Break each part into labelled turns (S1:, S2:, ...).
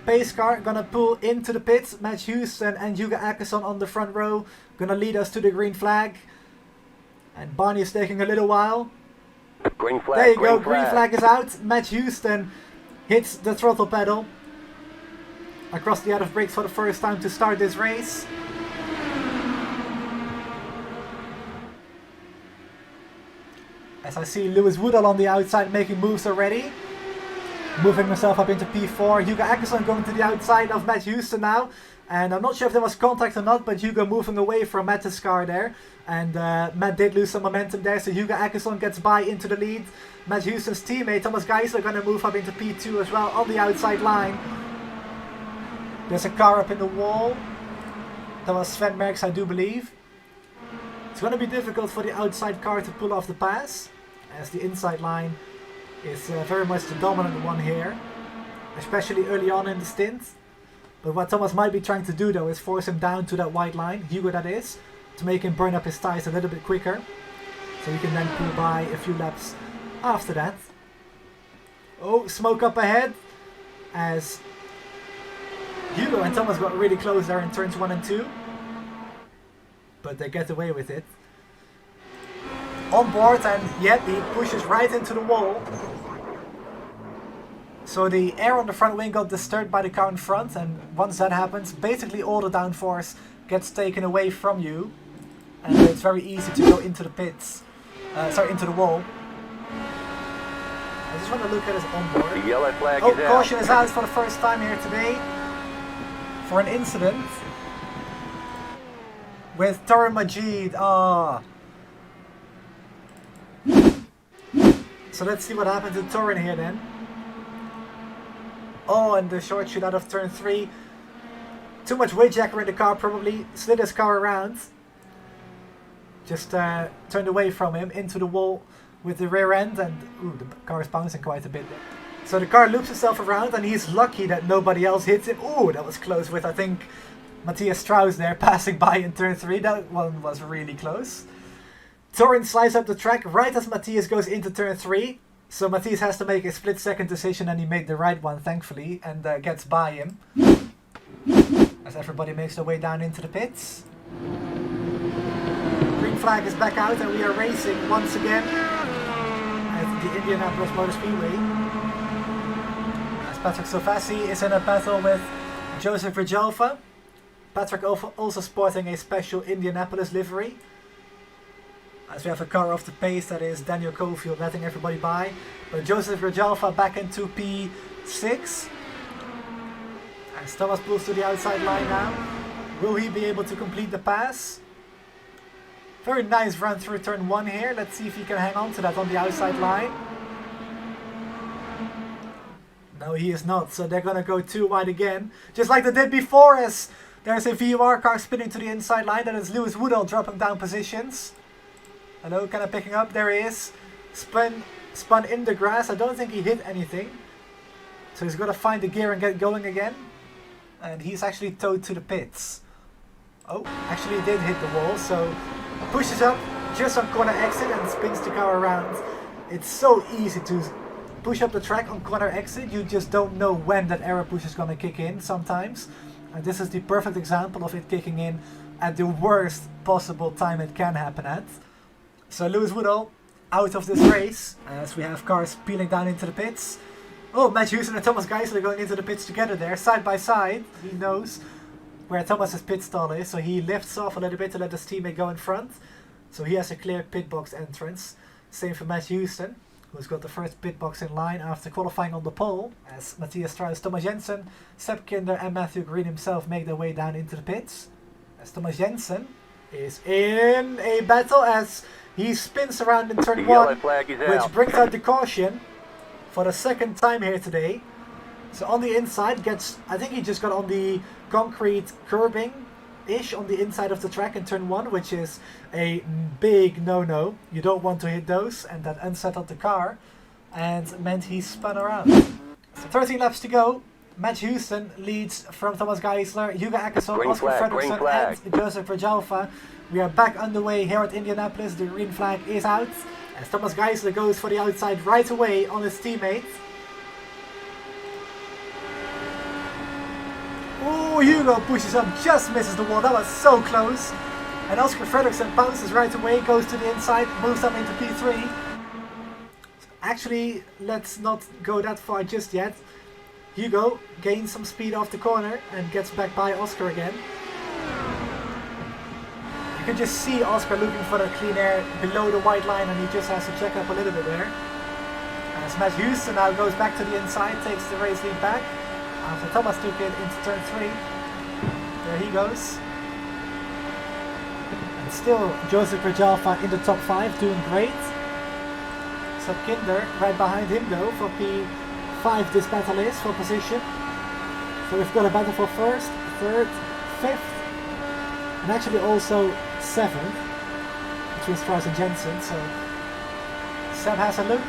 S1: pace car gonna pull into the pits. Matt Houston and Yuga Akison on the front row gonna lead us to the green flag. And Barney is taking a little while.
S2: Green flag.
S1: There you go, green flag is out. Matt Houston hits the throttle pedal across the out of brakes for the first time to start this race. As I see Lewis Woodall on the outside making moves already. Moving himself up into P4. Hugo Akison going to the outside of Matt Houston now. And I'm not sure if there was contact or not, but Hugo moving away from Matt's car there. And Matt did lose some momentum there, so Hugo Akison gets by into the lead. Matt Houston's teammate Thomas Geisler going to move up into P2 as well on the outside line. There's a car up in the wall. That was Sven Merckx, I do believe. It's going to be difficult for the outside car to pull off the pass, as the inside line is very much the dominant one here, especially early on in the stint. But what Thomas might be trying to do though is force him down to that white line, Hugo that is, to make him burn up his tires a little bit quicker, so he can then pull by a few laps after that. Oh, smoke up ahead, as Hugo and Thomas got really close there in turns 1 and 2. But they get away with it. On board, and yet he pushes right into the wall. So the air on the front wing got disturbed by the car in front, and once that happens, basically all the downforce gets taken away from you. And it's very easy to go into the pits. Into the wall. I just want to look at his onboard.
S2: The yellow flag
S1: is
S2: out.
S1: Caution is out for the first time here today. For an incident with Torin Majid. So let's see what happened to Torin here then. Oh, and the short shoot out of turn 3. Too much windjacker in the car, probably slid his car around. Just turned away from him into the wall with the rear end, and ooh, the car is bouncing quite a bit there. So the car loops itself around, and he's lucky that nobody else hits him. Ooh, that was close with, I think, Matthias Strauss there passing by in turn 3. That one was really close. Torin slides up the track right as Matthias goes into turn 3. So Matthias has to make a split-second decision, and he made the right one, thankfully, and gets by him. As everybody makes their way down into the pits. Green flag is back out, and we are racing once again at the Indianapolis Motor Speedway. Patrick Sofassi is in a battle with Joseph Rijalfa. Patrick also sporting a special Indianapolis livery. As we have a car off the pace, that is Daniel Cofield letting everybody by. But Joseph Rijalfa back into P6. As Thomas pulls to the outside line now. Will he be able to complete the pass? Very nice run through turn 1 here. Let's see if he can hang on to that on the outside line. No, he is not, so they're gonna go too wide again. Just like they did before, as there's a VOR car spinning to the inside line. That is Lewis Woodall dropping down positions. Hello, kind of picking up. There he is. Spun in the grass. I don't think he hit anything. So he's gonna find the gear and get going again. And he's actually towed to the pits. Oh, actually he did hit the wall, so pushes up just on corner exit and spins the car around. It's so easy to push up the track on corner exit. You just don't know when that error push is going to kick in sometimes. And this is the perfect example of it kicking in at the worst possible time it can happen at. So Lewis Woodall out of this race as we have cars peeling down into the pits. Oh, Matt Houston and Thomas Geisler are going into the pits together there, side by side. He knows where Thomas's pit stall is, so he lifts off a little bit to let his teammate go in front. So he has a clear pit box entrance. Same for Matt Houston, who's got the first pit box in line after qualifying on the pole, as Matthias Strauss, Thomas Jensen, Sepp Kinder and Matthew Green himself make their way down into the pits. As Thomas Jensen is in a battle as he spins around in turn 1, which brings out the caution for the second time here today. So on the inside gets, I think he just got on the concrete curbing-ish on the inside of the track in turn 1, which is a big no-no. You don't want to hit those, and that unsettled the car and meant he spun around. So 13 laps to go. Matt Houston leads from Thomas Geisler, Hugo Akison, Oscar Fredriksson and Joseph Rajalfa. We are back underway here at Indianapolis. The green flag is out as Thomas Geisler goes for the outside right away on his teammate. Oh, Hugo pushes up, just misses the wall. That was so close. And Oscar Fredriksson bounces right away, goes to the inside, moves up into P3. Actually, let's not go that far just yet. Hugo gains some speed off the corner and gets back by Oscar again. You can just see Oscar looking for the clean air below the white line, and he just has to check up a little bit there. As Matt Houston now goes back to the inside, takes the race lead back. After Thomas took it into turn 3. There he goes. And still Joseph Rajalfa in the top 5, doing great. Seb Kinder right behind him though for P5 this battle is for position. So we've got a battle for 1st, 3rd, 5th, and actually also 7th between Strauss and Jensen. So Seb has a look.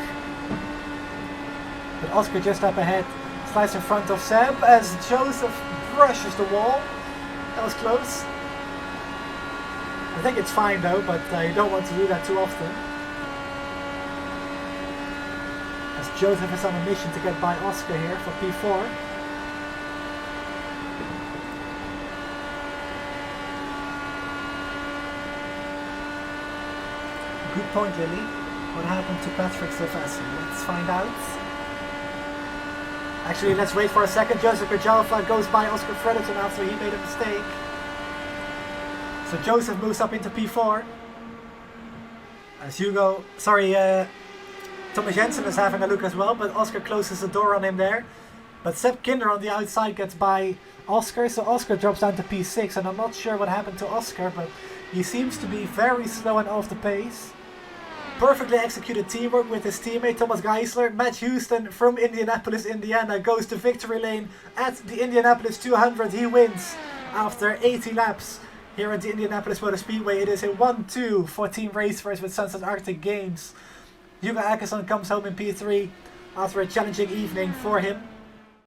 S1: But Oscar just up ahead, slides in front of Seb as Joseph brushes the wall. That was close. I think it's fine though, but you don't want to do that too often. As Joseph is on a mission to get by Oscar here for P4. Good point, Lily. What happened to Patrick Silvestri? Let's find out. Actually, let's wait for a second. Joseph Rajalfa goes by Oscar Fredriksson after he made a mistake. So Joseph moves up into P4. As Hugo, Thomas Jensen is having a look as well, but Oscar closes the door on him there. But Seb Kinder on the outside gets by Oscar, so Oscar drops down to P6, and I'm not sure what happened to Oscar, but he seems to be very slow and off the pace. Perfectly executed teamwork with his teammate Thomas Geisler. Matt Houston from Indianapolis, Indiana goes to victory lane at the Indianapolis 200. He wins after 80 laps here at the Indianapolis Motor Speedway. It is a 1-2 for Team Racefirst with Sunset Arctic Games. Hugo Akesson comes home in P3 after a challenging evening for him.